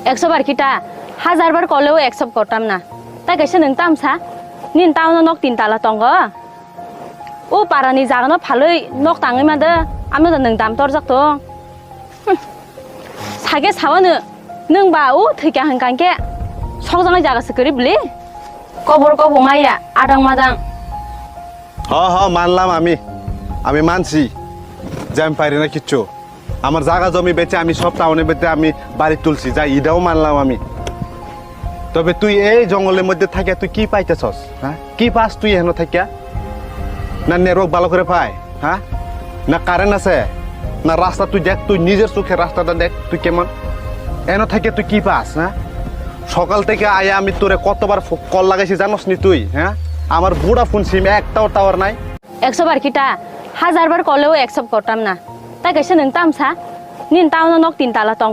100 বার কিটা 1000 বার কলেও একসেপ্ট করতাম না তাই কাছে নों তামসা নিন টাউন নক 3 তালা দङ ও পারানি জাগানো ভালোই নক তাङै मादो আমি তো नों দাম তরজাক তো সাগে সাওয়াनो नों बा ও থৈকা হানকানকে সকজনে জাগাসে করিবলি kokborok মাইয়া আদাং মাদাং হ মানলাম আমি মানছি যে আমি পারি না কিচ্ছু আমার জায়গা জমি বেচে আমি সব টাউনে বেচে আমি বাড়ি তুলছি যা ইদাও মানলাম আমি তবে তুই এই জঙ্গলের মধ্যে থাকিয়া তুই কি পাইতেছস হ্যাঁ কি পাস তুই এখানে থাকিয়া না নেটওয়ার্ক ভালো করে পায় হ্যাঁ না কারেন্ট আছে না রাস্তা তুই দেখ তুই নিজের চোখে রাস্তাটা দেখ তুই কেমন এনে থাকিয়া তুই কি পাস হ্যাঁ সকাল থেকে আয়া আমি তোরে কতবার কল লাগাইছি জানোস নি তুই হ্যাঁ আমার বুড়া ফোন সিম একটাও টাওয়ার নাই 100 বার কিটা 1000 বার কলেও একসেপ্ট করতাম না তাই কাছে नों তামসা নিন টাউন নক 3 তালা দङ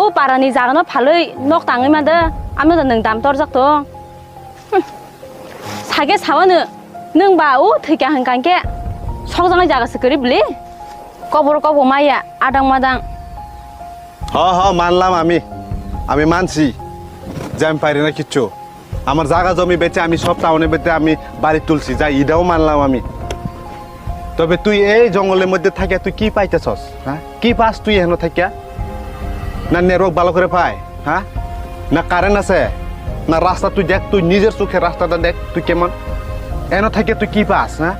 ও পারানি জাগানো ভালোই নক তাङै मादो আমি তো नों দাম তরজাক তো সাগে সাওয়াनो नों बा ও থৈকা হানকানকে সকজনে জাগাসে করিবলি kokborok মাইয়া আদাং মাদাং হ মানলাম আমি মানছি যে আমি পারি না কিচ্ছু আমার জায়গা জমি বেচে আমি সব টাউনে বেচে আমি বাড়ি তুলছি যা ইদাও মানলাম আমি তবে তুই এই জঙ্গলের মধ্যে থাকিয়া তুই কি পাইতেছস হ্যাঁ কি পাস তুই এখানে থাকিয়া না নেটওয়ার্ক ভালো করে পায় হ্যাঁ না কারেন্ট আছে না রাস্তা তুই দেখ তুই নিজের চোখে রাস্তাটা দেখ তুই কেমন এনে থাকিয়া তুই কি পাস হ্যাঁ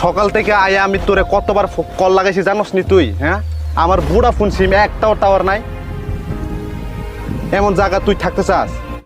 সকাল থেকে আয়া আমি তোরে কতবার কল লাগাইছি জানোস নি তুই হ্যাঁ আমার বুড়া ফোন সিম একটাও টাওয়ার নাই এমন জায়গা তুই থাকতে চাস